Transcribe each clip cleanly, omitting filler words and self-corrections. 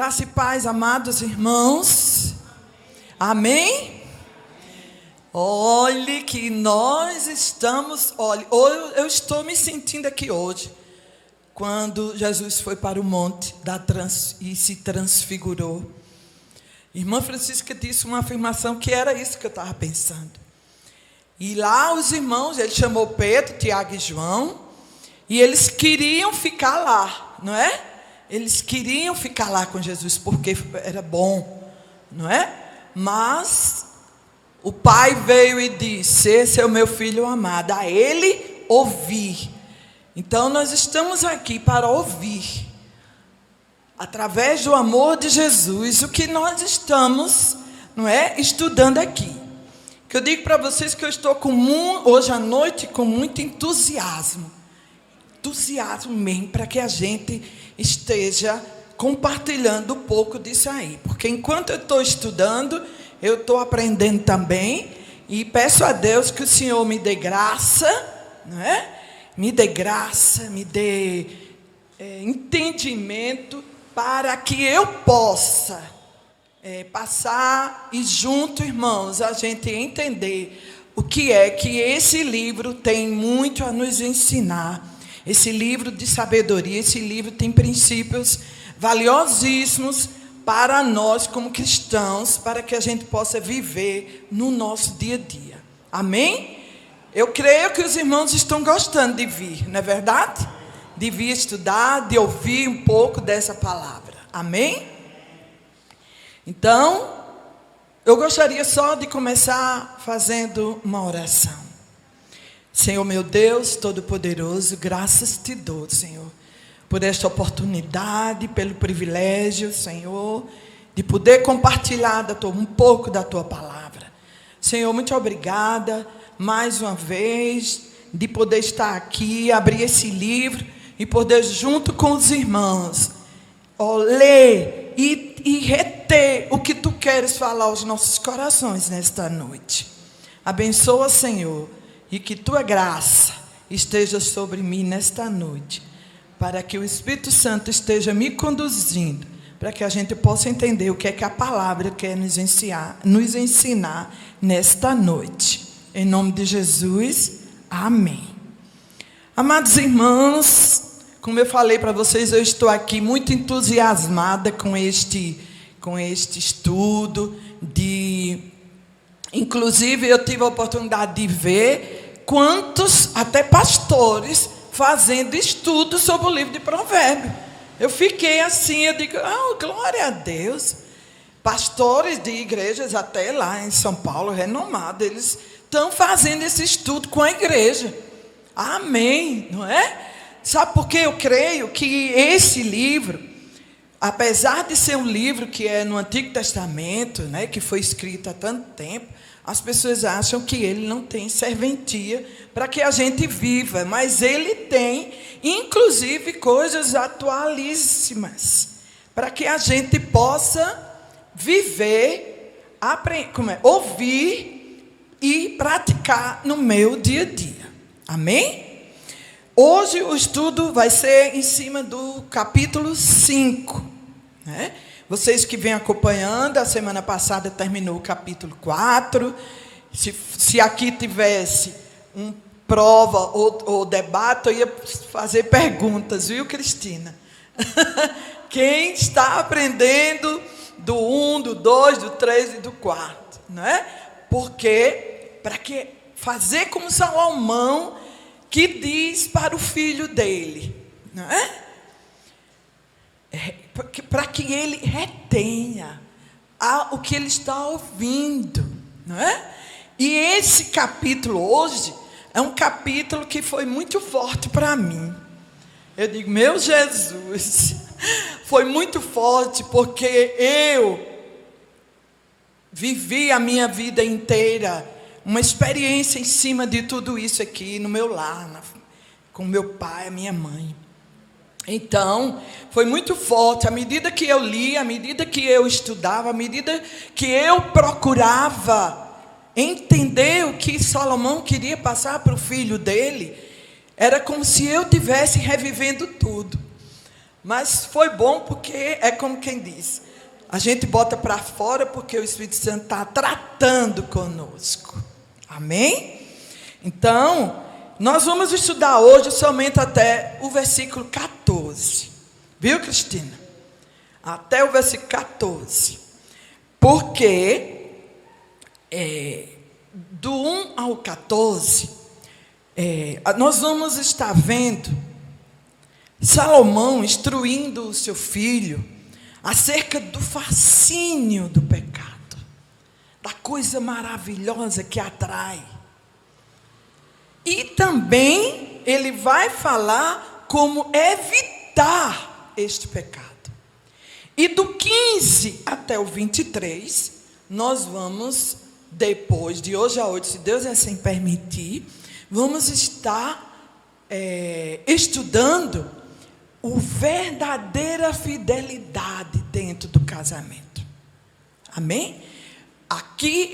Graça e paz, amados irmãos. Amém? Olhe que nós estamos... Olhe, eu estou me sentindo aqui hoje, quando Jesus foi para o monte e se transfigurou. Irmã Francisca disse uma afirmação que era isso que eu estava pensando. E lá os irmãos, ele chamou Pedro, Tiago e João, e eles queriam ficar lá, não é? Eles queriam ficar lá com Jesus, porque era bom, não é? Mas o pai veio e disse: esse é o meu filho amado, a ele ouvir. Então nós estamos aqui para ouvir, através do amor de Jesus, o que nós estamos, não é, estudando aqui. Que eu digo para vocês que eu estou hoje à noite com muito entusiasmo mesmo, para que a gente esteja compartilhando um pouco disso aí, porque enquanto eu estou estudando, eu estou aprendendo também, e peço a Deus que o Senhor me dê graça, não é? Me dê graça, me dê entendimento, para que eu possa passar e junto, irmãos, a gente entender o que é que esse livro tem muito a nos ensinar. Esse livro de sabedoria, esse livro tem princípios valiosíssimos para nós como cristãos, para que a gente possa viver no nosso dia a dia. Amém? Eu creio que os irmãos estão gostando de vir, não é verdade? De vir estudar, de ouvir um pouco dessa palavra. Amém? Então, eu gostaria só de começar fazendo uma oração. Senhor meu Deus Todo-Poderoso, graças te dou, Senhor, por esta oportunidade, pelo privilégio, Senhor, de poder compartilhar um pouco da tua palavra. Senhor, muito obrigada, mais uma vez, de poder estar aqui, abrir esse livro e poder, junto com os irmãos, ler e reter o que tu queres falar aos nossos corações nesta noite. Abençoa, Senhor, e que tua graça esteja sobre mim nesta noite, para que o Espírito Santo esteja me conduzindo, para que a gente possa entender o que é que a palavra quer nos ensinar nesta noite. Em nome de Jesus, amém. Amados irmãos, como eu falei para vocês, eu estou aqui muito entusiasmada com este estudo. Inclusive, eu tive a oportunidade de ver quantos, até pastores, fazendo estudo sobre o livro de Provérbios. Eu fiquei assim, eu digo, glória a Deus. Pastores de igrejas, até lá em São Paulo, renomados, eles estão fazendo esse estudo com a igreja. Amém, não é? Sabe por que eu creio que esse livro, apesar de ser um livro que é no Antigo Testamento, né, que foi escrito há tanto tempo, as pessoas acham que ele não tem serventia para que a gente viva, mas ele tem, inclusive, coisas atualíssimas, para que a gente possa viver, ouvir e praticar no meu dia a dia. Amém? Hoje o estudo vai ser em cima do capítulo 5, né? Vocês que vêm acompanhando, a semana passada terminou o capítulo 4. Se aqui tivesse prova ou debate, eu ia fazer perguntas, viu, Cristina? Quem está aprendendo do 1, do 2, do 3 e do 4, não é? Porque, para que fazer como Salomão, que diz para o filho dele, não é? Para que ele retenha o que ele está ouvindo, não é? E esse capítulo hoje é um capítulo que foi muito forte para mim. Eu digo, meu Jesus, foi muito forte, porque eu vivi a minha vida inteira uma experiência em cima de tudo isso aqui no meu lar, com meu pai, a minha mãe. Então, foi muito forte. À medida que eu lia, à medida que eu estudava, à medida que eu procurava entender o que Salomão queria passar para o filho dele, era como se eu estivesse revivendo tudo. Mas foi bom porque é como quem diz, a gente bota para fora porque o Espírito Santo está tratando conosco. Amém? Então, nós vamos estudar hoje somente até o versículo 14. Viu, Cristina? Até o versículo 14. Porque do 1 ao 14, nós vamos estar vendo Salomão instruindo o seu filho acerca do fascínio do pecado, da coisa maravilhosa que atrai. E também ele vai falar como evitar este pecado. E do 15 até o 23, nós vamos, depois de hoje a 8, se Deus assim permitir, vamos estar estudando a verdadeira fidelidade dentro do casamento. Amém? Aqui,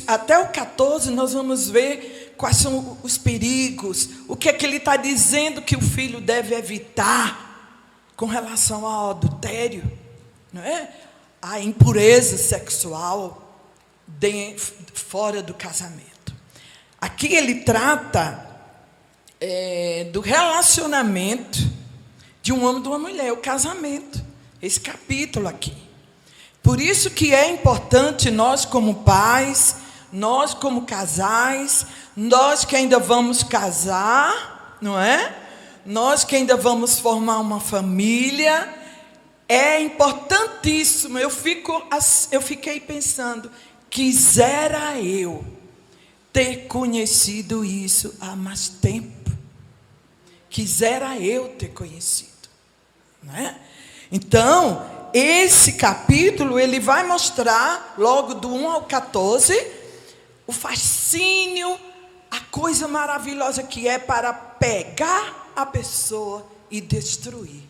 até o 14, nós vamos ver quais são os perigos, o que é que ele está dizendo que o filho deve evitar com relação ao adultério, não é? A impureza sexual fora do casamento. Aqui ele trata do relacionamento de um homem e de uma mulher, o casamento, esse capítulo aqui. Por isso que é importante nós como pais, nós como casais, nós que ainda vamos casar, não é? Nós que ainda vamos formar uma família, é importantíssimo. Eu fiquei pensando, quisera eu ter conhecido isso há mais tempo. Quisera eu ter conhecido, não é? Então, esse capítulo, ele vai mostrar, logo do 1 ao 14, o fascínio, a coisa maravilhosa que é para pegar a pessoa e destruir.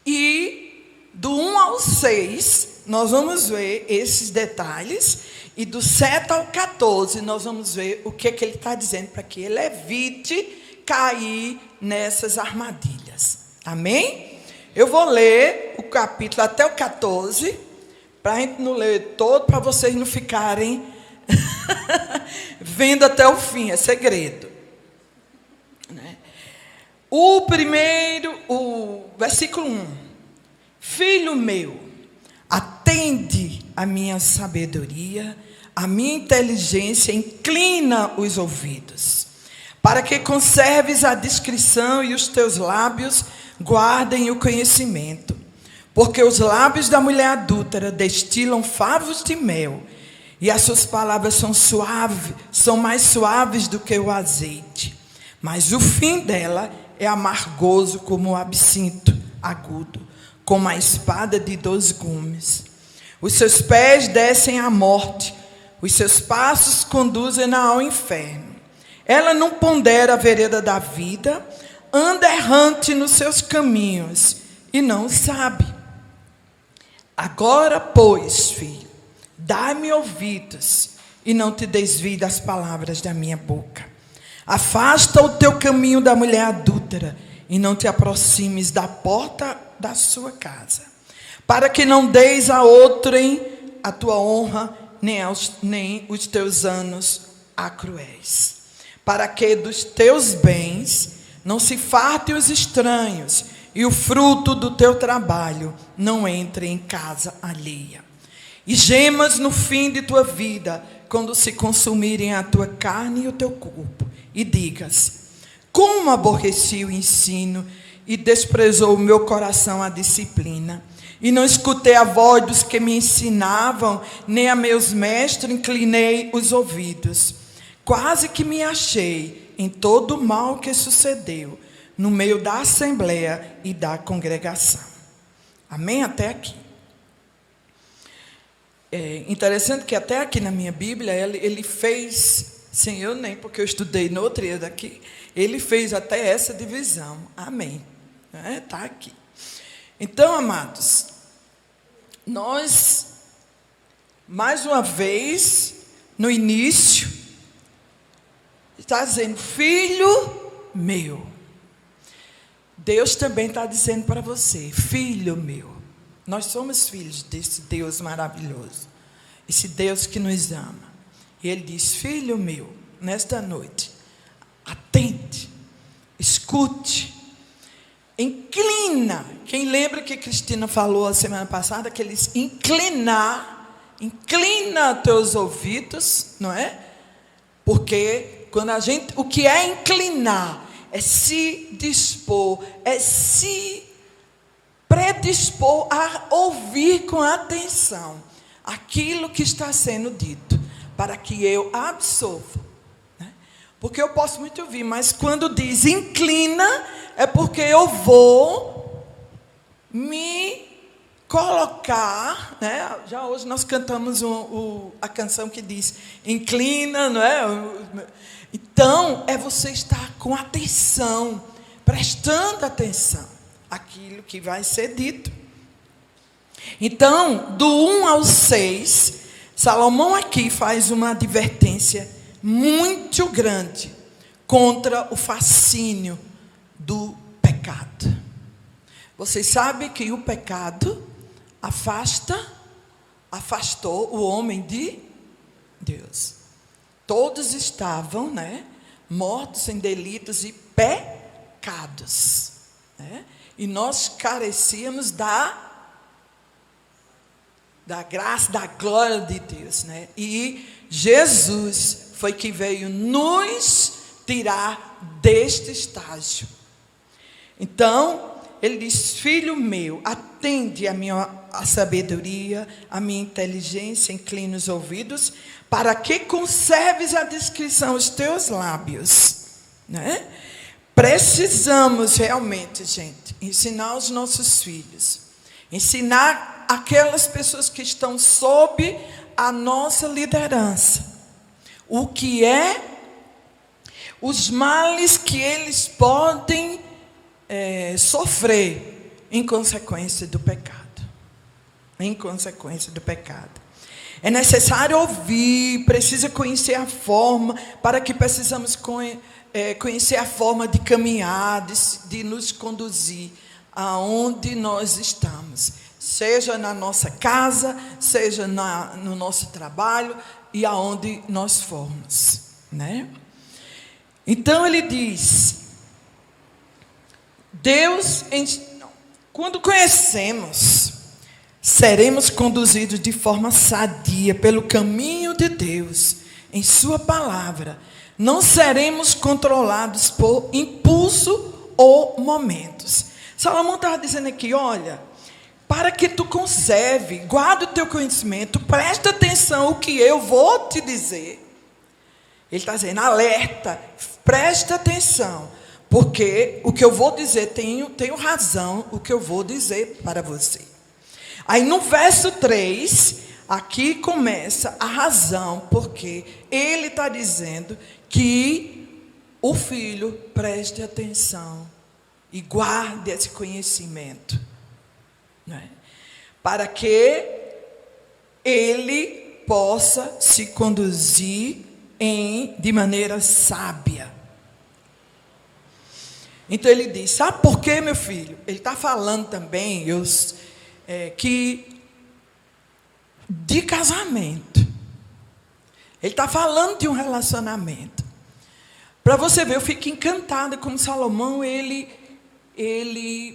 E do 1 ao 6, nós vamos ver esses detalhes, e do 7 ao 14, nós vamos ver o que ele está dizendo para que ele evite cair nessas armadilhas. Amém? Eu vou ler o capítulo até o 14, para a gente não ler todo, para vocês não ficarem vendo até o fim, é segredo. Né? O versículo 1. Filho meu, atende a minha sabedoria, a minha inteligência, inclina os ouvidos, para que conserves a discrição e os teus lábios guardem o conhecimento. Porque os lábios da mulher adúltera destilam favos de mel, e as suas palavras são mais suaves do que o azeite. Mas o fim dela é amargoso como o absinto agudo, como a espada de 2 gumes. Os seus pés descem à morte, os seus passos conduzem-na ao inferno. Ela não pondera a vereda da vida, anda errante nos seus caminhos e não sabe. Agora, pois, filho, dá-me ouvidos e não te desvie das palavras da minha boca. Afasta o teu caminho da mulher adúltera e não te aproximes da porta da sua casa, para que não deis a outrem a tua honra, nem os teus anos a cruéis. Para que dos teus bens não se fartem os estranhos, e o fruto do teu trabalho não entre em casa alheia. E gemas no fim de tua vida, quando se consumirem a tua carne e o teu corpo, e digas: como aborreci o ensino, e desprezou o meu coração a disciplina, e não escutei a voz dos que me ensinavam, nem a meus mestres inclinei os ouvidos. Quase que me achei em todo o mal que sucedeu, no meio da assembleia e da congregação. Amém? Até aqui. É interessante que até aqui na minha Bíblia, ele fez, sem eu nem, porque eu estudei no outro dia daqui, ele fez até essa divisão. Amém? Está aqui. Então, amados, nós, mais uma vez, no início, está dizendo: filho meu, Deus também está dizendo para você, filho meu, nós somos filhos desse Deus maravilhoso, esse Deus que nos ama. E Ele diz, filho meu, nesta noite, atente, escute, inclina. Quem lembra que Cristina falou a semana passada, que eles inclina teus ouvidos, não é? Porque quando o que é inclinar, é se dispor, é se predispor a ouvir com atenção aquilo que está sendo dito, para que eu absorva, né? Porque eu posso muito ouvir, mas quando diz inclina, é porque eu vou me colocar, né? Já hoje nós cantamos a canção que diz inclina, não é? Então, é você estar com atenção, prestando atenção àquilo que vai ser dito. Então, do 1 ao 6, Salomão aqui faz uma advertência muito grande contra o fascínio do pecado. Vocês sabem que o pecado afastou o homem de Deus. Todos estavam, né, mortos em delitos e pecados, né? E nós carecíamos da graça, da glória de Deus, né? E Jesus foi que veio nos tirar deste estágio. Então, Ele diz, filho meu, atende a sabedoria, a minha inteligência, inclina os ouvidos, para que conserves a discrição os teus lábios, né? Precisamos realmente, gente, ensinar os nossos filhos, ensinar aquelas pessoas que estão sob a nossa liderança, o que é os males que eles podem sofrer em consequência do pecado. Em consequência do pecado. É necessário ouvir, precisa conhecer a forma, para que precisamos conhecer a forma de caminhar, de nos conduzir aonde nós estamos. Seja na nossa casa, seja no nosso trabalho e aonde nós formos, né? Então ele diz, quando conhecemos, seremos conduzidos de forma sadia pelo caminho de Deus, em sua palavra. Não seremos controlados por impulso ou momentos. Salomão estava dizendo aqui, olha, para que tu conserve, guarda o teu conhecimento, presta atenção ao que eu vou te dizer. Ele está dizendo, alerta, presta atenção, porque o que eu vou dizer, tenho razão, o que eu vou dizer para você. Aí no verso 3, aqui começa a razão, porque ele está dizendo que o filho preste atenção e guarde esse conhecimento, né? Para que ele possa se conduzir de maneira sábia. Então ele diz, sabe por quê, meu filho? Ele está falando também que de casamento. Ele está falando de um relacionamento. Para você ver, eu fico encantada como Salomão, ele,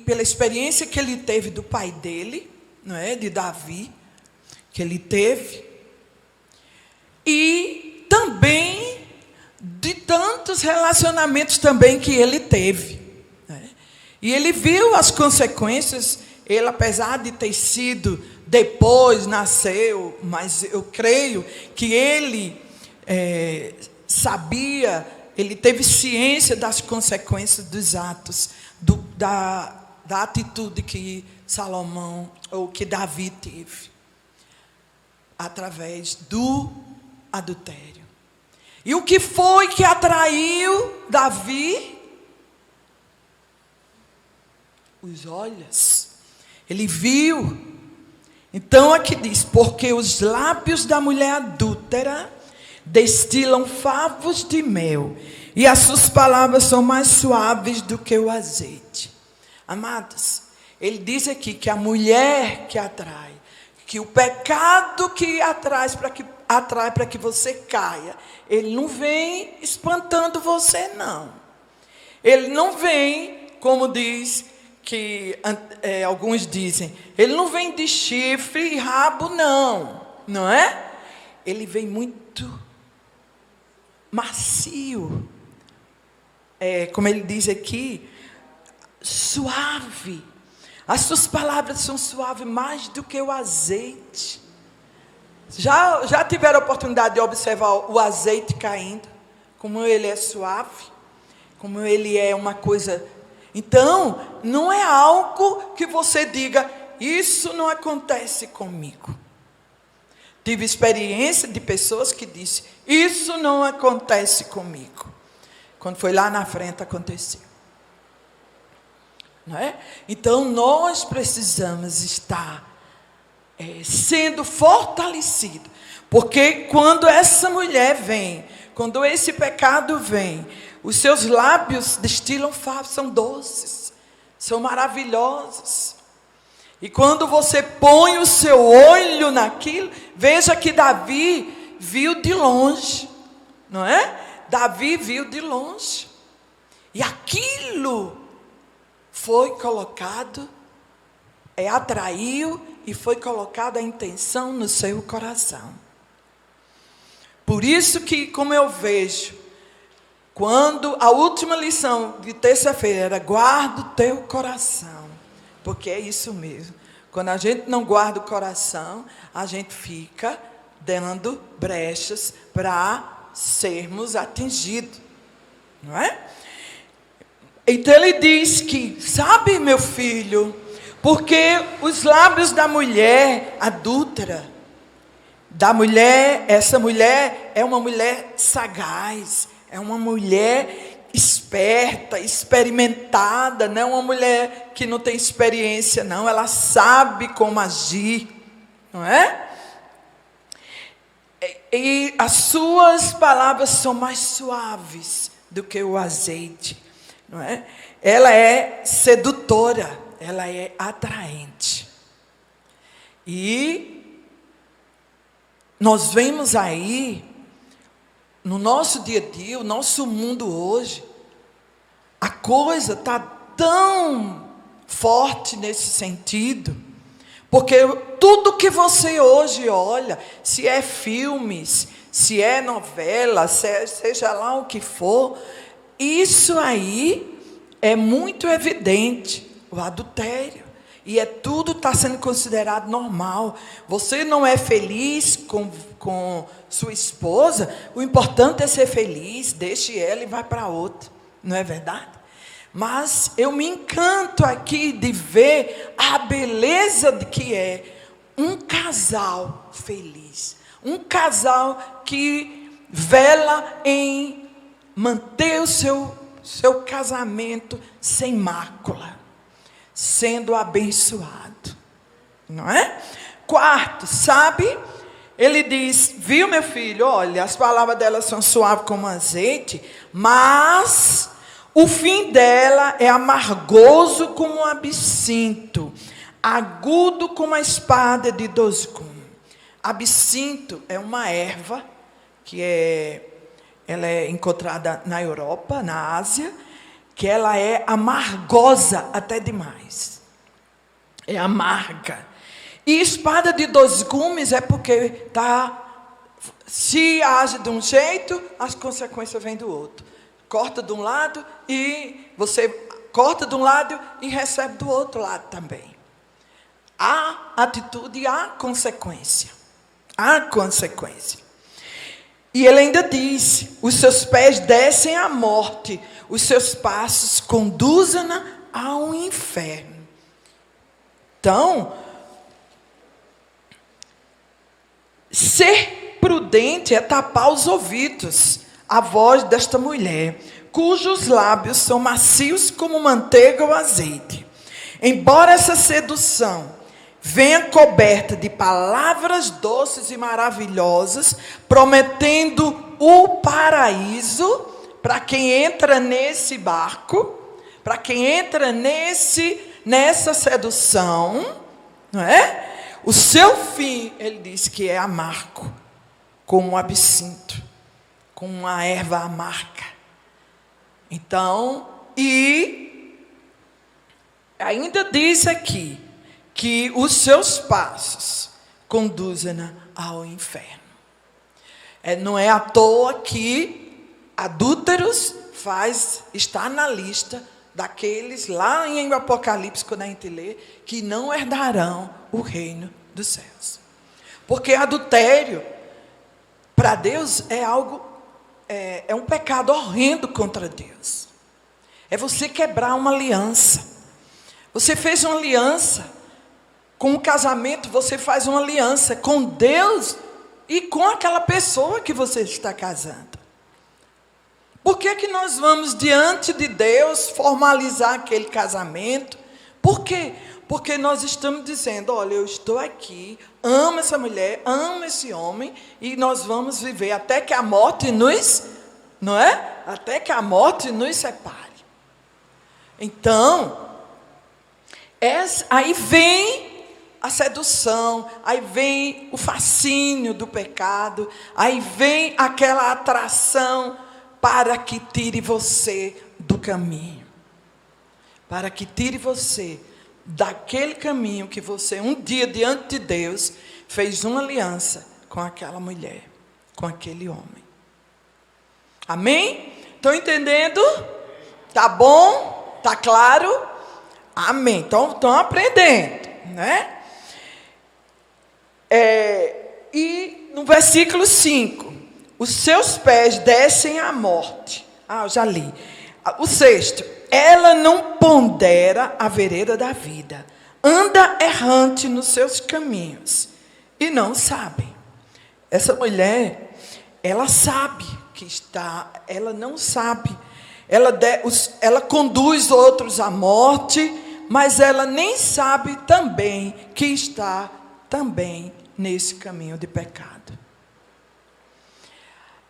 pela experiência que ele teve do pai dele, não é? De Davi, que ele teve, e também de tantos relacionamentos também que ele teve, né? E ele viu as consequências. Ele, apesar de ter sido, depois nasceu, mas eu creio que ele sabia, ele teve ciência das consequências dos atos, da atitude que Salomão, ou que Davi teve, através do adultério. E o que foi que atraiu Davi? Os olhos. Ele viu. Então aqui diz, porque os lábios da mulher adúltera destilam favos de mel, e as suas palavras são mais suaves do que o azeite. Amados, ele diz aqui que a mulher que atrai, que o pecado que atrai para que você caia, ele não vem espantando você, não. Ele não vem, como diz que alguns dizem, ele não vem de chifre e rabo, não é? Ele vem muito macio, como ele diz aqui, suave. As suas palavras são suaves mais do que o azeite. Já tiveram a oportunidade de observar o azeite caindo? Como ele é suave? Como ele é uma coisa... Então, não é algo que você diga, isso não acontece comigo. Tive experiência de pessoas que disseram, isso não acontece comigo. Quando foi lá na frente, aconteceu. Não é? Então, nós precisamos estar sendo fortalecidos. Porque quando essa mulher vem, quando esse pecado vem, os seus lábios destilam favos, são doces, são maravilhosos. E quando você põe o seu olho naquilo, veja que Davi viu de longe, não é? Davi viu de longe. E aquilo foi colocado, atraiu e foi colocada a intenção no seu coração. Por isso que, como eu vejo, quando a última lição de terça-feira era, guarda o teu coração, porque é isso mesmo. Quando a gente não guarda o coração, a gente fica dando brechas para sermos atingidos, não é? Então ele diz que, sabe, meu filho, porque os lábios da mulher adúltera, essa mulher é uma mulher sagaz, é uma mulher esperta, experimentada, não é uma mulher que não tem experiência, não, ela sabe como agir, não é? E as suas palavras são mais suaves do que o azeite, não é? Ela é sedutora, ela é atraente. E nós vemos aí, no nosso dia a dia, o nosso mundo hoje, a coisa está tão forte nesse sentido, porque tudo que você hoje olha, se é filmes, se é novela, seja lá o que for, isso aí é muito evidente, o adultério. E tudo está sendo considerado normal. Você não é feliz com sua esposa, o importante é ser feliz, deixe ela e vai para outra. Não é verdade? Mas eu me encanto aqui de ver a beleza de que é um casal feliz. Um casal que vela em manter o seu casamento sem mácula, sendo abençoado, não é? Quarto, sabe? Ele diz, viu, meu filho, olha, as palavras dela são suaves como azeite, mas o fim dela é amargoso como um absinto, agudo como a espada de 2 gumes. Absinto é uma erva que ela é encontrada na Europa, na Ásia, que ela é amargosa até demais. É amarga. E espada de 2 gumes é porque se age de um jeito, as consequências vêm do outro. Corta de um lado e você corta de um lado e recebe do outro lado também. Há atitude e há consequência. Há consequência. E ele ainda diz, os seus pés descem à morte, os seus passos conduzem-na ao inferno. Então, ser prudente é tapar os ouvidos à voz desta mulher, cujos lábios são macios como manteiga ou azeite. Embora essa sedução venha coberta de palavras doces e maravilhosas, prometendo o paraíso para quem entra nesse barco, para quem entra nessa sedução, não é? O seu fim, ele diz que é amargo, como um absinto, como uma erva amarga. Então, e ainda diz aqui que os seus passos conduzem-na ao inferno. Não é à toa que adúlteros está na lista daqueles lá em Apocalipse, quando a gente lê, que não herdarão o reino dos céus. Porque adultério, para Deus, é algo, é um pecado horrendo contra Deus. É você quebrar uma aliança. Você fez uma aliança. Com o casamento, você faz uma aliança com Deus e com aquela pessoa que você está casando. Por que que nós vamos diante de Deus formalizar aquele casamento? Por quê? Porque nós estamos dizendo, olha, eu estou aqui, amo essa mulher, amo esse homem, e nós vamos viver até que a morte nos, não é? Até que a morte nos separe. Então, aí vem a sedução, aí vem o fascínio do pecado, aí vem aquela atração para que tire você do caminho, para que tire você daquele caminho que você um dia diante de Deus fez uma aliança com aquela mulher, com aquele homem. Amém? Estão entendendo? Tá bom? Tá claro? Amém. Então estão aprendendo, né? E no versículo 5, os seus pés descem à morte. Eu já li. O 6, ela não pondera a vereda da vida, anda errante nos seus caminhos, e não sabe. Essa mulher, ela sabe que está, ela não sabe. Ela conduz outros à morte, mas ela nem sabe também que está também nesse caminho de pecado.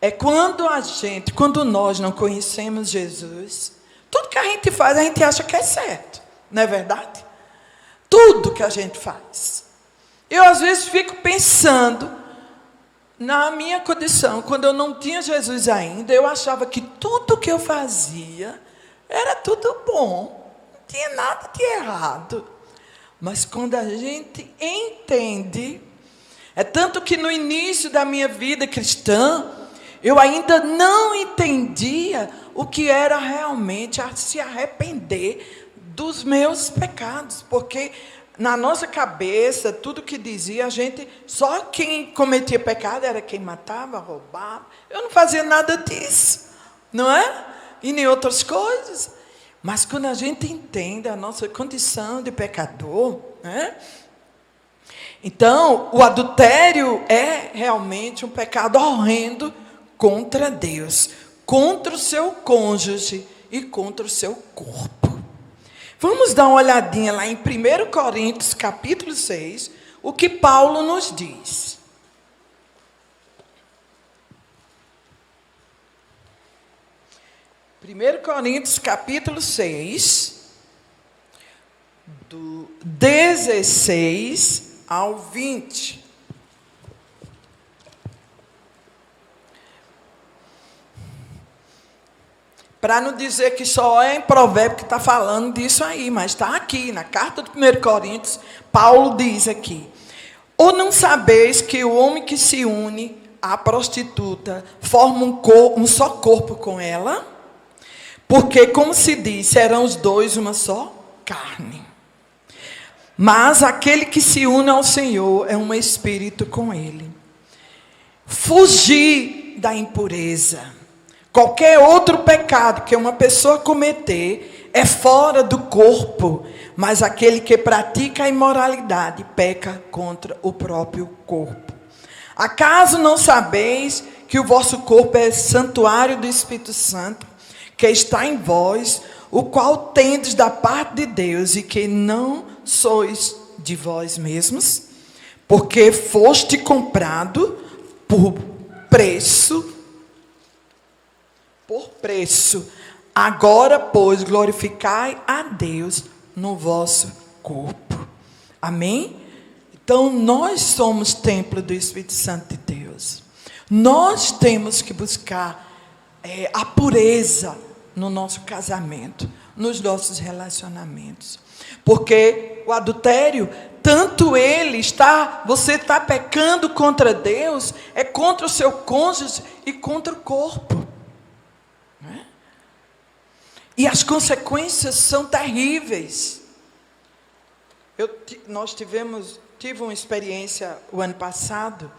É quando nós não conhecemos Jesus, tudo que a gente faz, a gente acha que é certo, não é verdade? Tudo que a gente faz. Eu às vezes fico pensando, na minha condição, quando eu não tinha Jesus ainda, eu achava que tudo que eu fazia era tudo bom, não tinha nada de errado. Mas quando a gente entende, é tanto que no início da minha vida cristã, eu ainda não entendia o que era realmente se arrepender dos meus pecados, porque na nossa cabeça, tudo que dizia, só quem cometia pecado era quem matava, roubava. Eu não fazia nada disso, não é? E nem outras coisas. Mas quando a gente entende a nossa condição de pecador, né? Então, o adultério é realmente um pecado horrendo contra Deus, contra o seu cônjuge e contra o seu corpo. Vamos dar uma olhadinha lá em 1 Coríntios, capítulo 6, o que Paulo nos diz. 1 Coríntios, capítulo 6, do 16 ao 20. Para não dizer que só é em Provérbio que está falando disso aí, mas está aqui, na carta do 1 Coríntios, Paulo diz aqui: ou não sabeis que o homem que se une à prostituta forma um só corpo com ela? Porque, como se diz, serão os dois uma só carne. Mas aquele que se une ao Senhor é um espírito com ele. Fugir da impureza. Qualquer outro pecado que uma pessoa cometer é fora do corpo, mas aquele que pratica a imoralidade peca contra o próprio corpo. Acaso não sabeis que o vosso corpo é santuário do Espírito Santo, que está em vós, o qual tendes da parte de Deus, e que não sois de vós mesmos? Porque foste comprado por preço. Agora, pois, glorificai a Deus no vosso corpo. Amém? Então, nós somos templo do Espírito Santo de Deus. Nós temos que buscar a pureza no nosso casamento, nos nossos relacionamentos. Porque o adultério, tanto você está pecando contra Deus, é contra o seu cônjuge e contra o corpo. Né? E as consequências são terríveis. Tive uma experiência o ano passado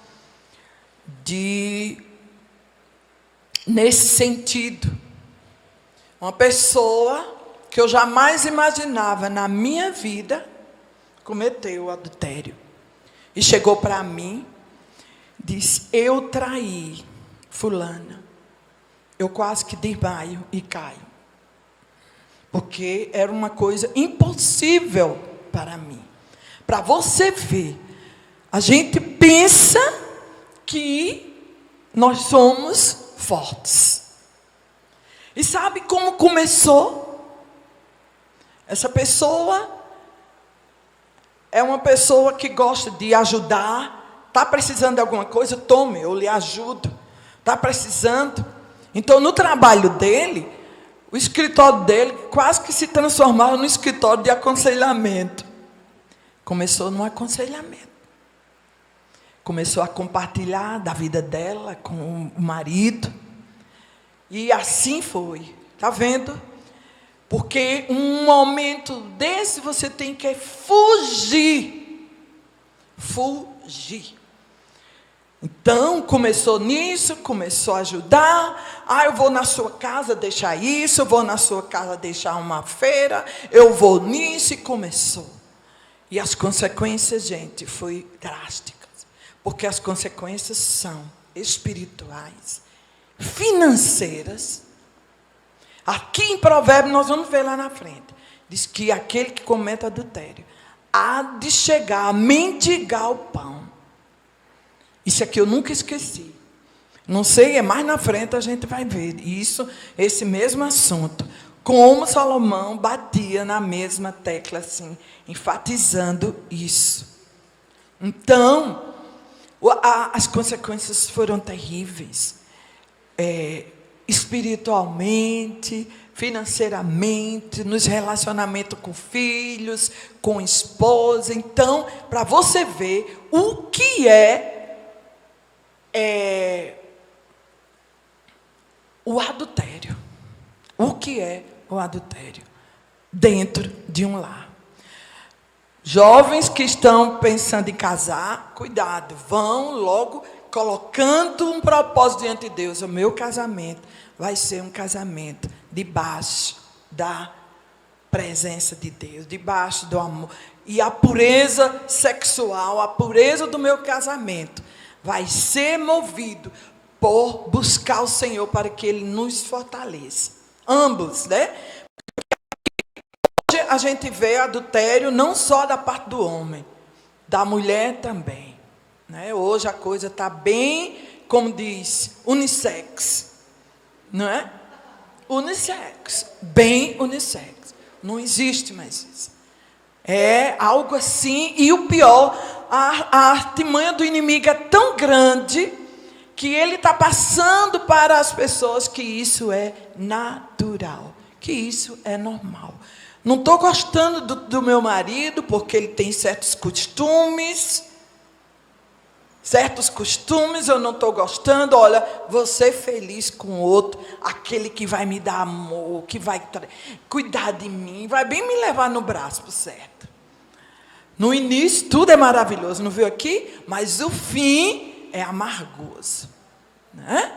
nesse sentido. Uma pessoa que eu jamais imaginava na minha vida cometeu o adultério. E chegou para mim, disse: eu traí fulana. Eu quase que desmaio e caio. Porque era uma coisa impossível para mim. Para você ver, a gente pensa que nós somos fortes. E sabe como começou? Essa pessoa é uma pessoa que gosta de ajudar. Está precisando de alguma coisa? Tome, eu lhe ajudo. Está precisando? Então, no trabalho dele, o escritório dele quase que se transformava no escritório de aconselhamento. Começou no aconselhamento. Começou a compartilhar da vida dela com o marido. E assim foi. Está vendo? Porque um momento desse você tem que fugir. Fugir. Então, começou nisso, começou a ajudar. Eu vou na sua casa deixar isso, eu vou na sua casa deixar uma feira, eu vou nisso, e começou. E as consequências, gente, foi drásticas. Porque as consequências são espirituais, financeiras. Aqui em Provérbios, nós vamos ver lá na frente. Diz que aquele que comete adultério há de chegar a mendigar o pão. Isso aqui eu nunca esqueci. Não sei, é mais na frente a gente vai ver isso, esse mesmo assunto. Como Salomão batia na mesma tecla, assim, enfatizando isso. Então, as consequências foram terríveis. Espiritualmente, financeiramente, nos relacionamentos com filhos, com esposa. Então, para você ver o que o adultério. O que é o adultério dentro de um lar? Jovens que estão pensando em casar, cuidado, vão logo colocando um propósito diante de Deus. O meu casamento vai ser um casamento debaixo da presença de Deus, debaixo do amor. E a pureza sexual, a pureza do meu casamento vai ser movido por buscar o Senhor para que Ele nos fortaleça. Ambos, né? Hoje a gente vê adultério não só da parte do homem, da mulher também. Né? Hoje a coisa está bem, como diz, unissex. Não é? Unissex. Bem unissex. Não existe mais isso. É algo assim. E o pior, a artimanha do inimigo é tão grande que ele está passando para as pessoas que isso é natural, que isso é normal. Não estou gostando do meu marido porque ele tem certos costumes eu não estou gostando. Olha, vou ser feliz com o outro, aquele que vai me dar amor, que vai cuidar de mim, vai bem me levar no braço, por certo. No início tudo é maravilhoso, não viu aqui? Mas o fim é amargoso. Né?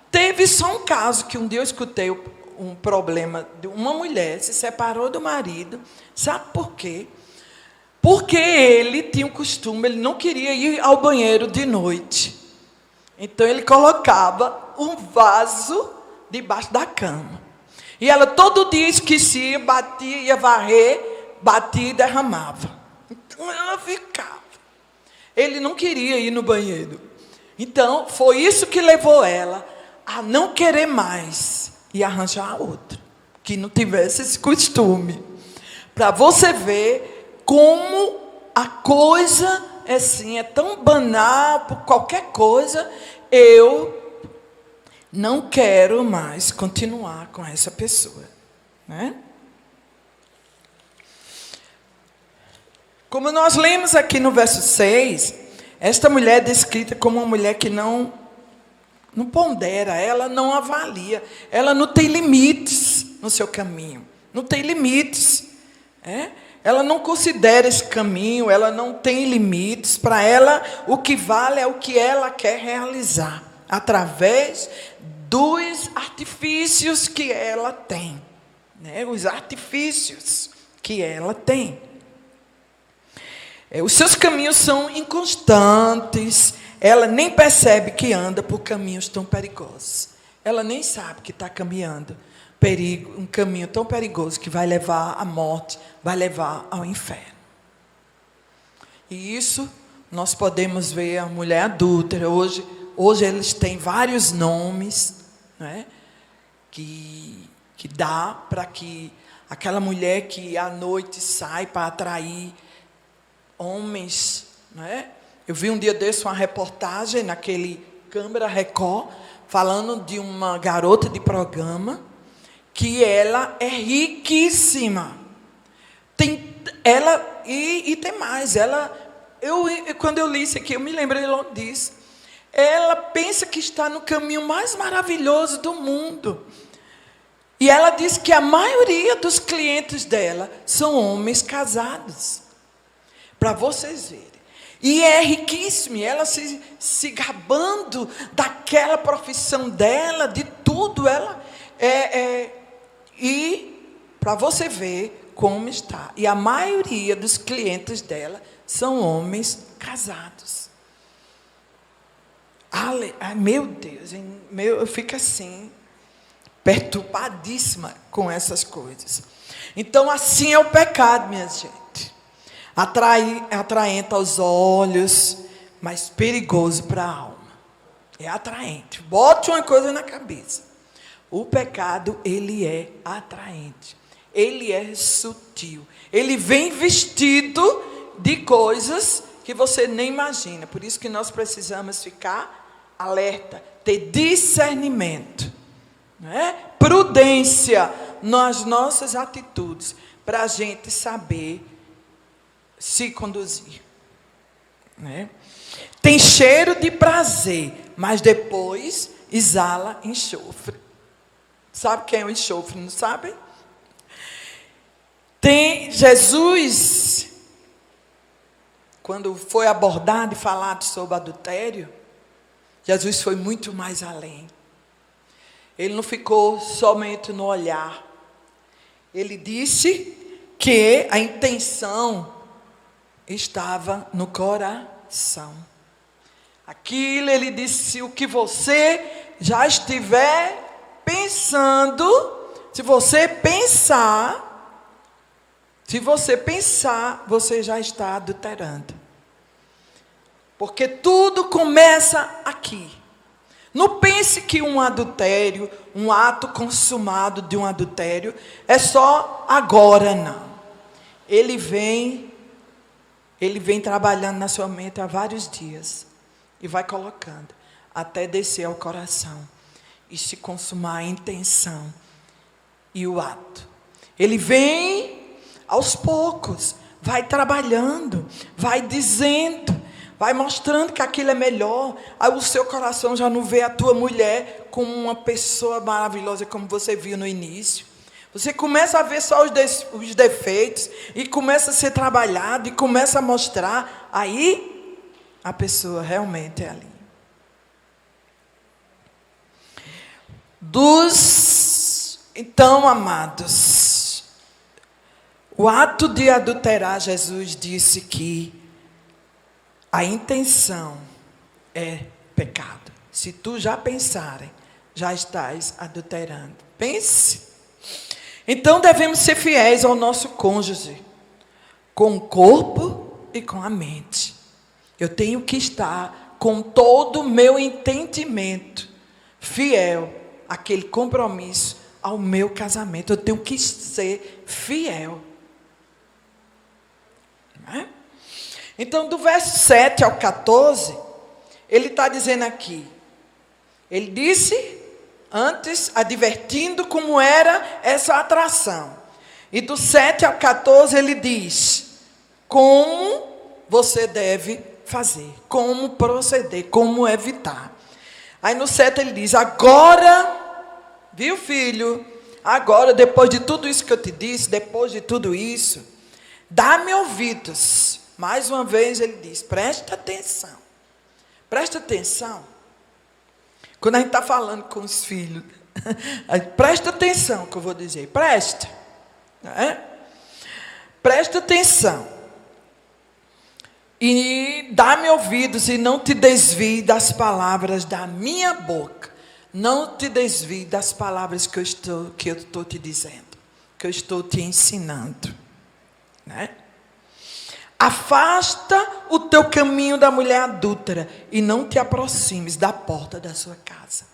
Teve só um caso que um dia eu escutei um problema de uma mulher se separou do marido. Sabe por quê? Porque ele tinha um costume, ele não queria ir ao banheiro de noite. Então ele colocava um vaso debaixo da cama. E ela todo dia esquecia, batia, ia varrer, batia e derramava. Então ela ficava. Ele não queria ir no banheiro. Então foi isso que levou ela a não querer mais e arranjar outro. que não tivesse esse costume. Para você ver como a coisa assim, é tão banal, por qualquer coisa, eu não quero mais continuar com essa pessoa. Né? Como nós lemos aqui no verso 6, esta mulher é descrita como uma mulher que não pondera, ela não avalia, ela não tem limites no seu caminho, não tem limites. Ela não considera esse caminho, ela não tem limites. Para ela, o que vale é o que ela quer realizar, através dos artifícios que ela tem. Os artifícios que ela tem. Os seus caminhos são inconstantes. Ela nem percebe que anda por caminhos tão perigosos. Ela nem sabe que está caminhando um caminho tão perigoso que vai levar à morte, vai levar ao inferno. E isso nós podemos ver a mulher adúltera. Hoje eles têm vários nomes, que dá para que aquela mulher que à noite sai para atrair homens. Eu vi um dia desse uma reportagem naquele Câmara Record, falando de uma garota de programa, que ela é riquíssima. E tem mais. Quando eu li isso aqui, eu me lembrei logo disso. Ela pensa que está no caminho mais maravilhoso do mundo. E ela diz que a maioria dos clientes dela são homens casados. Para vocês verem. E é riquíssima. Ela se gabando daquela profissão dela, de tudo. E para você ver como está. E a maioria dos clientes dela são homens casados. Meu Deus, eu fico assim, perturbadíssima com essas coisas. Então, assim é o pecado, minha gente. Atraente aos olhos, mas perigoso para a alma. É atraente. Bote uma coisa na cabeça. O pecado, ele é atraente. Ele é sutil. Ele vem vestido de coisas que você nem imagina. Por isso que nós precisamos ficar alerta, ter discernimento, prudência nas nossas atitudes, para a gente saber se conduzir. Tem cheiro de prazer, mas depois exala enxofre. Sabe quem é o enxofre, não sabem? Jesus, quando foi abordado e falado sobre adultério, Jesus foi muito mais além. Ele não ficou somente no olhar. Ele disse que a intenção estava no coração. Aquilo, ele disse, o que você já estiver pensando, se você pensar, você já está adulterando. Porque tudo começa aqui. Não pense que um adultério, um ato consumado de um adultério, é só agora, não. Ele vem trabalhando na sua mente há vários dias. E vai colocando, até descer ao coração. E se consumar a intenção e o ato. Ele vem aos poucos, vai trabalhando, vai dizendo, vai mostrando que aquilo é melhor. Aí o seu coração já não vê a tua mulher como uma pessoa maravilhosa, como você viu no início. Você começa a ver só os defeitos, e começa a ser trabalhado, e começa a mostrar. Aí, a pessoa realmente é ali. Então, amados, o ato de adulterar, Jesus disse que a intenção é pecado. Se tu já pensarem, já estás adulterando. Pense. Então devemos ser fiéis ao nosso cônjuge, com o corpo e com a mente. Eu tenho que estar com todo o meu entendimento fiel àquele compromisso ao meu casamento. Eu tenho que ser fiel. Né? Então, do verso 7 ao 14, ele está dizendo aqui. Ele disse antes, advertindo como era essa atração. E do 7 ao 14 ele diz como você deve fazer, como proceder, como evitar. Aí no 7 ele diz, agora, viu filho, agora depois de tudo isso que eu te disse, depois de tudo isso, dá-me ouvidos. Mais uma vez ele diz, presta atenção. Presta atenção. Quando a gente está falando com os filhos, presta atenção que eu vou dizer, presta. Né? Presta atenção. E dá-me ouvidos e não te desvie das palavras da minha boca. Não te desvie das palavras que eu estou te dizendo, que eu estou te ensinando. Né? Afasta o teu caminho da mulher adúltera e não te aproximes da porta da sua casa.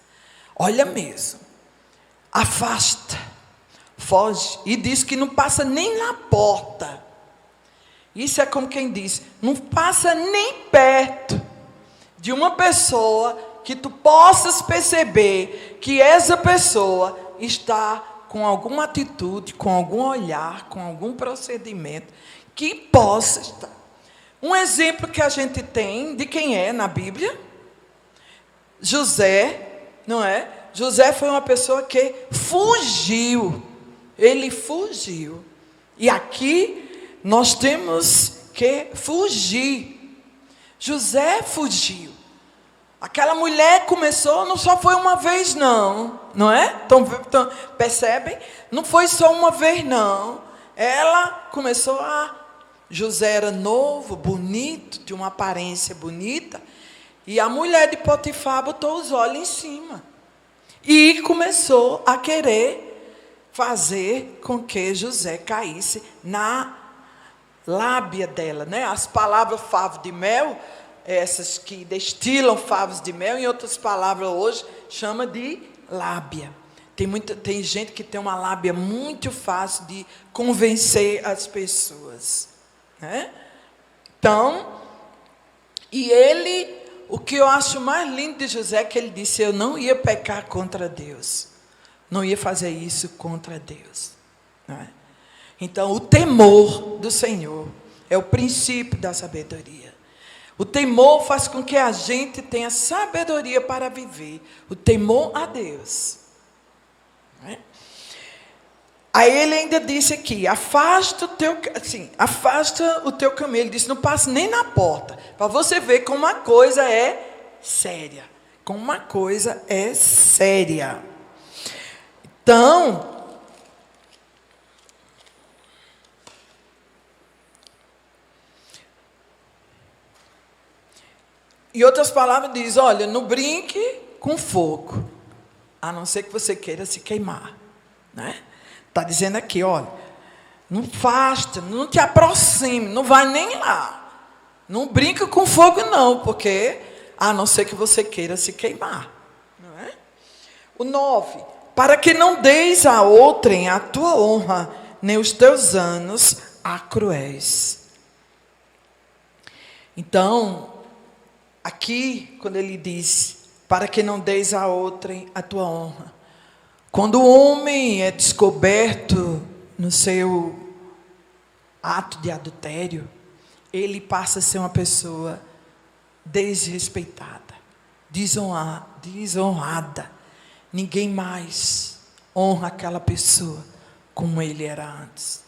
Olha mesmo. Afasta. Foge. E diz que não passa nem na porta. Isso é como quem diz, não passa nem perto de uma pessoa que tu possas perceber que essa pessoa está com alguma atitude, com algum olhar, com algum procedimento que possa estar. Um exemplo que a gente tem de quem é na Bíblia, José, não é? José foi uma pessoa que fugiu. Ele fugiu. E aqui nós temos que fugir. José fugiu. Aquela mulher começou, não só foi uma vez não é? Então, percebem? Não foi só uma vez não. Ela começou José era novo, bonito, de uma aparência bonita, e a mulher de Potifar botou os olhos em cima. E começou a querer fazer com que José caísse na lábia dela, né? As palavras favo de mel, essas que destilam favos de mel, em outras palavras hoje, chama de lábia. Tem gente que tem uma lábia muito fácil de convencer as pessoas. Né? Então, o que eu acho mais lindo de José é que ele disse, eu não ia pecar contra Deus. Não ia fazer isso contra Deus. Né? Então, o temor do Senhor é o princípio da sabedoria. O temor faz com que a gente tenha sabedoria para viver. O temor a Deus. Né? Aí ele ainda disse aqui, afasta o teu caminho. Ele disse, não passe nem na porta. Para você ver como uma coisa é séria. Como uma coisa é séria. Então, em outras palavras diz, olha, não brinque com fogo, a não ser que você queira se queimar. Né? Está dizendo aqui, olha, não faça, não te aproxime, não vai nem lá. Não brinca com fogo não, porque a não ser que você queira se queimar. Não é? O 9, para que não deis a outrem a tua honra, nem os teus anos a cruéis. Então, aqui, quando ele diz, para que não deis a outrem a tua honra, quando o homem é descoberto no seu ato de adultério, ele passa a ser uma pessoa desrespeitada, desonrada. Ninguém mais honra aquela pessoa como ele era antes.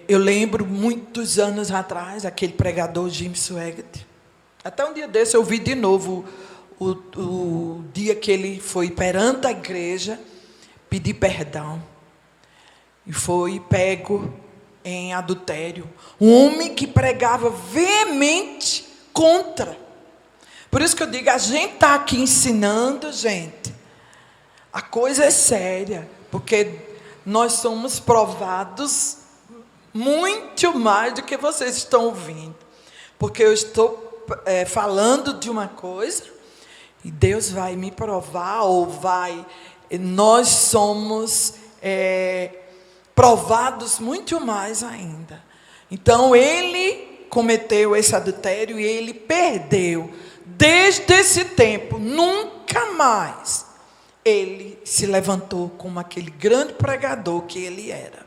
Eu lembro muitos anos atrás, aquele pregador Jim Swaggart. Até um dia desse eu vi de novo o dia que ele foi perante a igreja pedir perdão. E foi pego em adultério. Um homem que pregava veemente contra. Por isso que eu digo, a gente está aqui ensinando, gente. A coisa é séria. Porque nós somos provados muito mais do que vocês estão ouvindo. Porque eu estou falando de uma coisa E Deus vai me provar, nós somos provados muito mais ainda. Então, ele cometeu esse adultério e ele perdeu. Desde esse tempo, nunca mais ele se levantou como aquele grande pregador que ele era.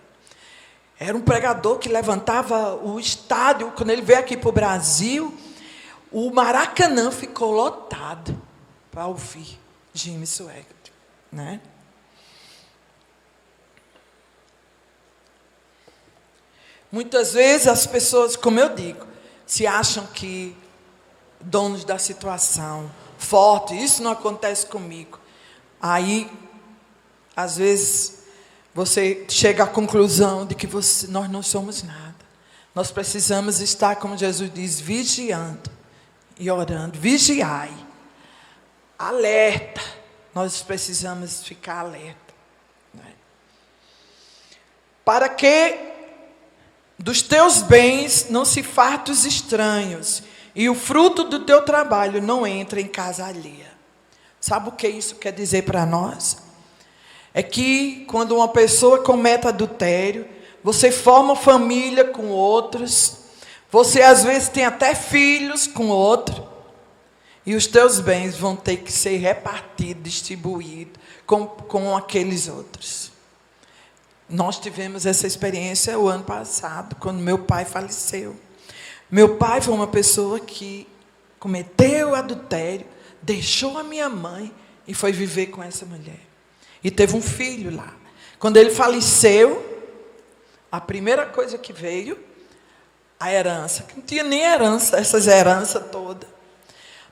Era um pregador que levantava o estádio. Quando ele veio aqui para o Brasil, o Maracanã ficou lotado para ouvir Jimmy Swaggart, né? Muitas vezes as pessoas, como eu digo, se acham que donos da situação, forte, isso não acontece comigo. Aí, às vezes, você chega à conclusão de que nós não somos nada. Nós precisamos estar, como Jesus diz, vigiando e orando. Vigiai. Alerta. Nós precisamos ficar alerta, né? Para que dos teus bens não se fartem os estranhos, e o fruto do teu trabalho não entre em casa alheia. Sabe o que isso quer dizer para nós? É que quando uma pessoa comete adultério, você forma família com outros, você às vezes tem até filhos com outro, e os teus bens vão ter que ser repartidos, distribuídos com aqueles outros. Nós tivemos essa experiência o ano passado, quando meu pai faleceu. Meu pai foi uma pessoa que cometeu adultério, deixou a minha mãe e foi viver com essa mulher. E teve um filho lá. Quando ele faleceu, a primeira coisa que veio, a herança. Que não tinha nem herança, essas heranças todas.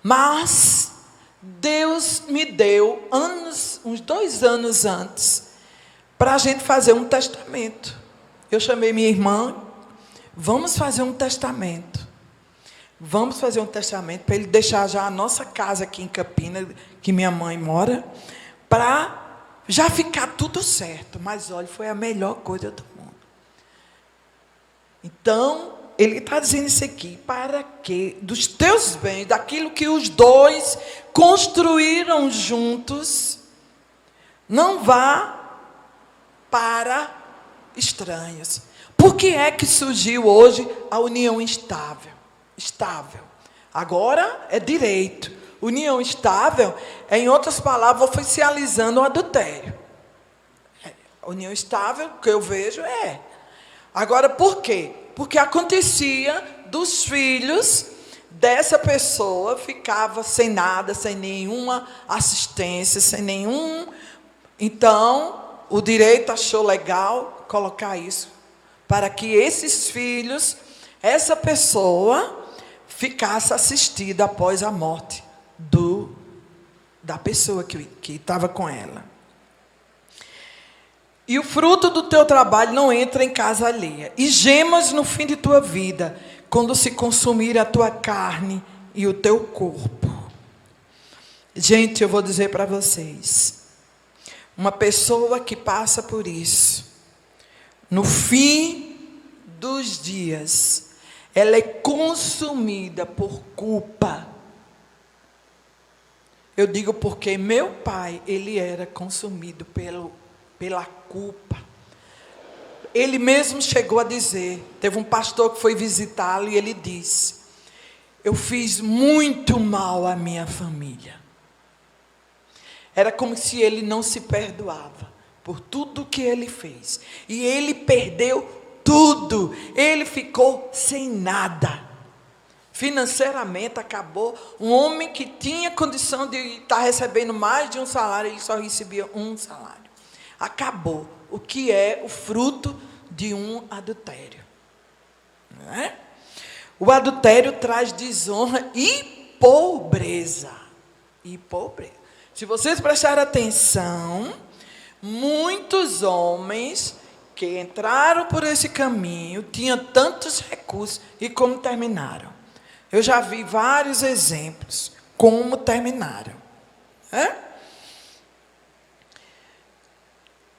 Mas Deus me deu, uns 2 anos antes, para a gente fazer um testamento. Eu chamei minha irmã, vamos fazer um testamento. Vamos fazer um testamento para ele deixar já a nossa casa aqui em Campinas, que minha mãe mora, para já ficar tudo certo. Mas olha, foi a melhor coisa do mundo. Então, ele está dizendo isso aqui, para que dos teus bens, daquilo que os dois construíram juntos, não vá para estranhos. Por que é que surgiu hoje a união estável? Agora é direito. União estável é, em outras palavras, oficializando o adultério. União estável, que eu vejo, é. Agora, por quê? Porque acontecia dos filhos dessa pessoa, ficava sem nada, sem nenhuma assistência, sem nenhum... Então, o direito achou legal colocar isso, para que esses filhos, essa pessoa, ficasse assistida após a morte da pessoa que estava com ela. E o fruto do teu trabalho não entra em casa alheia. E gemas no fim de tua vida, quando se consumir a tua carne e o teu corpo. Gente, eu vou dizer para vocês, uma pessoa que passa por isso, no fim dos dias, ela é consumida por culpa. Eu digo porque meu pai, ele era consumido pela culpa. Ele mesmo chegou a dizer, teve um pastor que foi visitá-lo e ele disse, eu fiz muito mal à minha família. Era como se ele não se perdoava por tudo que ele fez. E ele perdeu tudo. Ele ficou sem nada. Financeiramente acabou. Um homem que tinha condição de estar recebendo mais de um salário, ele só recebia um salário. Acabou. O que é o fruto de um adultério. Não é? O adultério traz desonra e pobreza. E pobreza. Se vocês prestarem atenção, muitos homens que entraram por esse caminho tinham tantos recursos e como terminaram. Eu já vi vários exemplos como terminaram.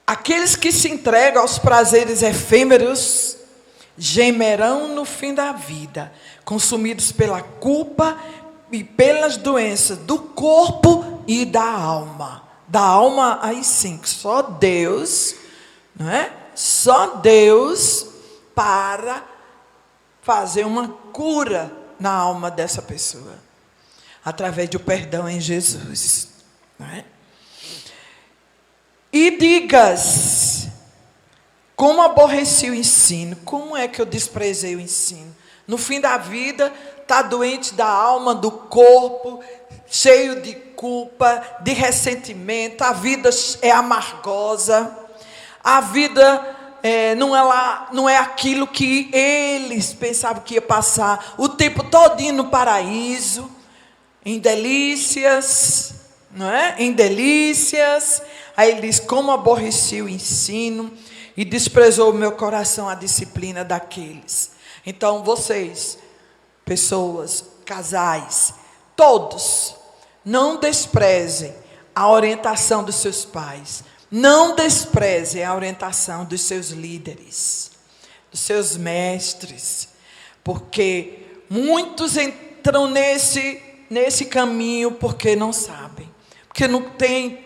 Aqueles que se entregam aos prazeres efêmeros gemerão no fim da vida, consumidos pela culpa, e pelas doenças do corpo e da alma. Da alma, aí sim, só Deus, não é? Só Deus para fazer uma cura na alma dessa pessoa, através do perdão em Jesus, não é? E digas, como aborreci o ensino, como é que eu desprezei o ensino? No fim da vida, está doente da alma, do corpo, cheio de culpa, de ressentimento, a vida é amargosa, a vida não é aquilo que eles pensavam que ia passar, o tempo todinho no paraíso, em delícias, não é? Em delícias. Aí ele diz, como aborreci o ensino e desprezou o meu coração a disciplina daqueles. Então, vocês, pessoas, casais, todos, não desprezem a orientação dos seus pais. Não desprezem a orientação dos seus líderes, dos seus mestres. Porque muitos entram nesse caminho porque não sabem. Porque não tem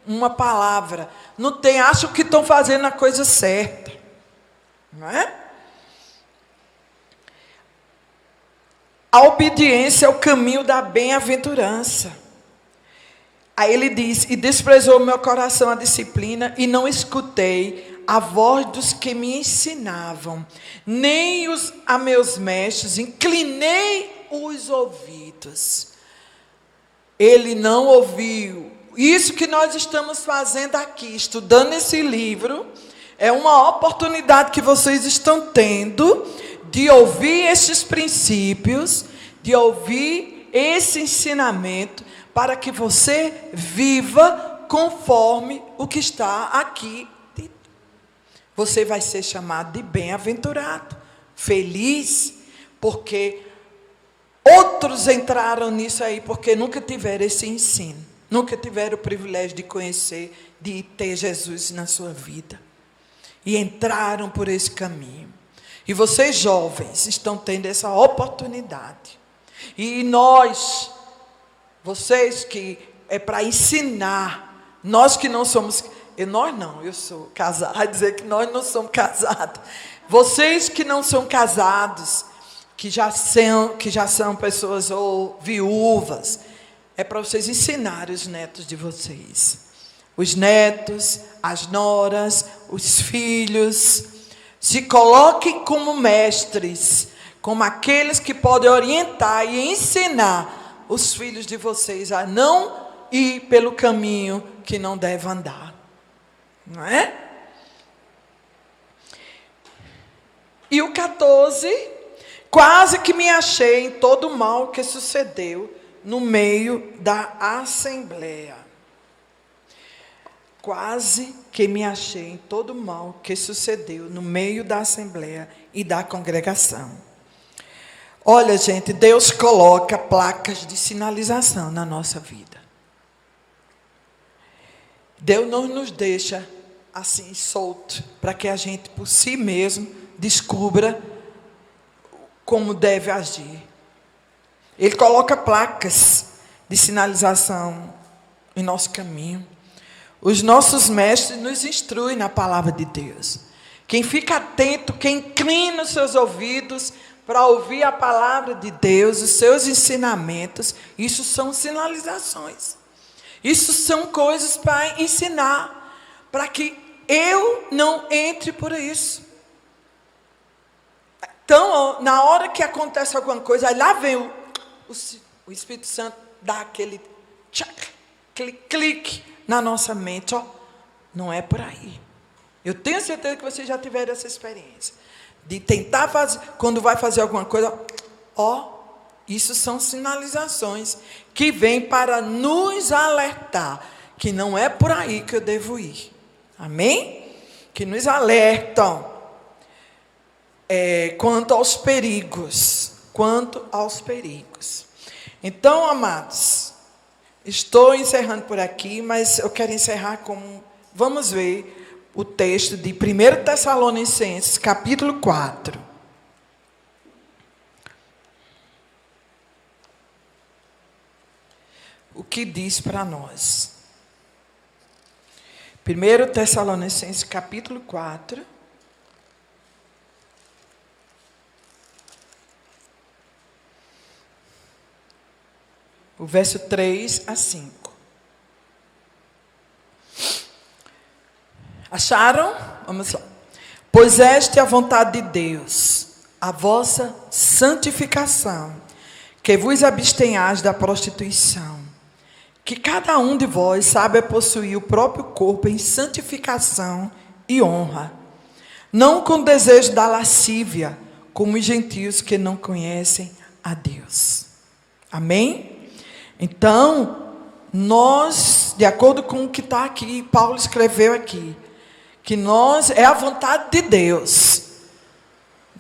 uma palavra. Não tem, acham que estão fazendo a coisa certa. Não é? A obediência é o caminho da bem-aventurança. Aí ele diz, e desprezou o meu coração a disciplina, e não escutei a voz dos que me ensinavam, nem a meus mestres, inclinei os ouvidos. Ele não ouviu. Isso que nós estamos fazendo aqui, estudando esse livro, é uma oportunidade que vocês estão tendo de ouvir esses princípios, de ouvir esse ensinamento, para que você viva conforme o que está aqui dito. Você vai ser chamado de bem-aventurado, feliz, porque outros entraram nisso aí, porque nunca tiveram esse ensino, nunca tiveram o privilégio de conhecer, de ter Jesus na sua vida, e entraram por esse caminho. E vocês jovens estão tendo essa oportunidade. E nós, vocês que é para ensinar, nós que não somos, eu sou casada, dizer que nós não somos casados. Vocês que não são casados, que já são pessoas ou viúvas, é para vocês ensinarem os netos de vocês. Os netos, as noras, os filhos. Se coloquem como mestres, como aqueles que podem orientar e ensinar os filhos de vocês a não ir pelo caminho que não deve andar. Não é? E o 14, quase que me achei em todo o mal que sucedeu no meio da assembleia. Quase que me achei em todo o mal que sucedeu no meio da assembleia e da congregação. Olha, gente, Deus coloca placas de sinalização na nossa vida. Deus não nos deixa assim solto, para que a gente por si mesmo descubra como deve agir. Ele coloca placas de sinalização em nosso caminho. Os nossos mestres nos instruem na palavra de Deus. Quem fica atento, quem inclina os seus ouvidos para ouvir a palavra de Deus, os seus ensinamentos, isso são sinalizações. Isso são coisas para ensinar, para que eu não entre por isso. Então, na hora que acontece alguma coisa, aí lá vem o Espírito Santo, dá aquele clique na nossa mente, ó, não é por aí. Eu tenho certeza que vocês já tiveram essa experiência, de tentar fazer, quando vai fazer alguma coisa, ó, isso são sinalizações, que vêm para nos alertar, que não é por aí que eu devo ir, amém? Que nos alertam, quanto aos perigos, Então, amados, estou encerrando por aqui, mas eu quero encerrar com, vamos ver o texto de 1 Tessalonicenses, capítulo 4. o que diz para nós. 1 Tessalonicenses capítulo 4. O verso 3 a 5. Acharam? Vamos lá. Pois esta é a vontade de Deus, a vossa santificação, que vos abstenhais da prostituição, que cada um de vós saiba possuir o próprio corpo em santificação e honra, não com desejo da lascívia, como os gentios que não conhecem a Deus. Amém? Então, nós, de acordo com o que está aqui, Paulo escreveu aqui, que nós, é a vontade de Deus,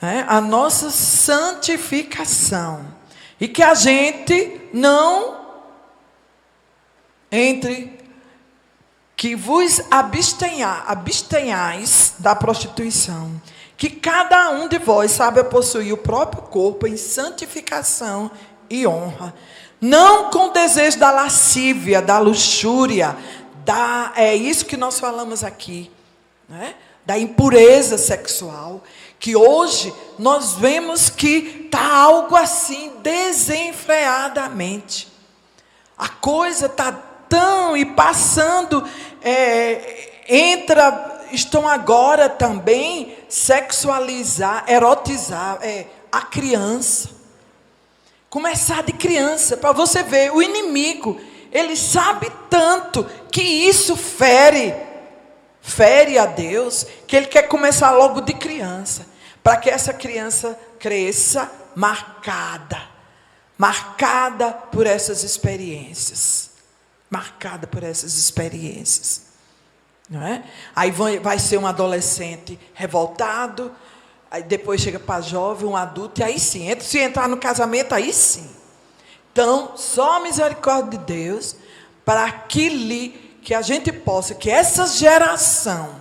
né? A nossa santificação, e que a gente não entre, que vos abstenhais da prostituição, que cada um de vós saiba possuir o próprio corpo em santificação e honra, não com desejo da lascívia, da luxúria, é isso que nós falamos aqui, né? Da impureza sexual, que hoje nós vemos que está algo assim desenfreadamente. A coisa está tão e passando, estão agora também sexualizar, erotizar a criança. Começar de criança, para você ver, o inimigo, ele sabe tanto que isso fere a Deus, que ele quer começar logo de criança, para que essa criança cresça marcada por essas experiências, não é? Aí vai ser um adolescente revoltado, aí depois chega para jovem, um adulto, e aí sim, se entrar no casamento, aí sim. Então, só a misericórdia de Deus, para que a gente possa, que essa geração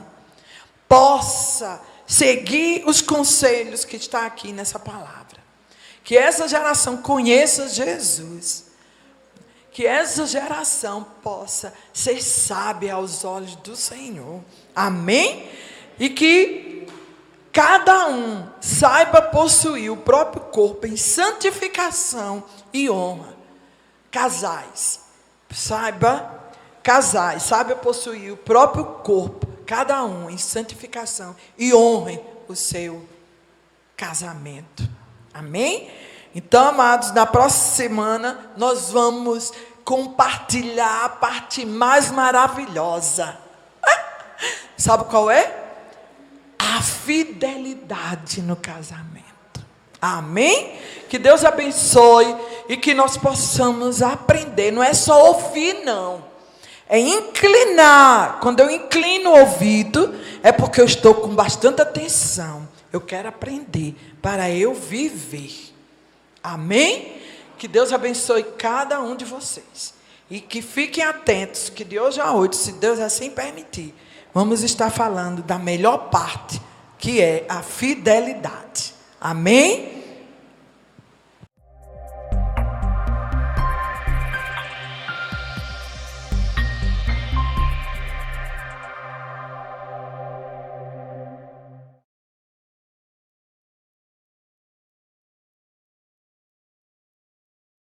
possa seguir os conselhos que está aqui nessa palavra. Que essa geração conheça Jesus. Que essa geração possa ser sábia aos olhos do Senhor. Amém? E que cada um saiba possuir o próprio corpo em santificação e honra. Casais, saiba possuir o próprio corpo, cada um em santificação, e honrem o seu casamento. Amém? Então, amados, na próxima semana nós vamos compartilhar a parte mais maravilhosa. Sabe qual é? A fidelidade no casamento. Amém? Que Deus abençoe e que nós possamos aprender. Não é só ouvir, não. É inclinar. Quando eu inclino o ouvido, é porque eu estou com bastante atenção. Eu quero aprender para eu viver. Amém? Que Deus abençoe cada um de vocês. E que fiquem atentos, que de hoje a 8, se Deus assim permitir, vamos estar falando da melhor parte, que é a fidelidade. Amém?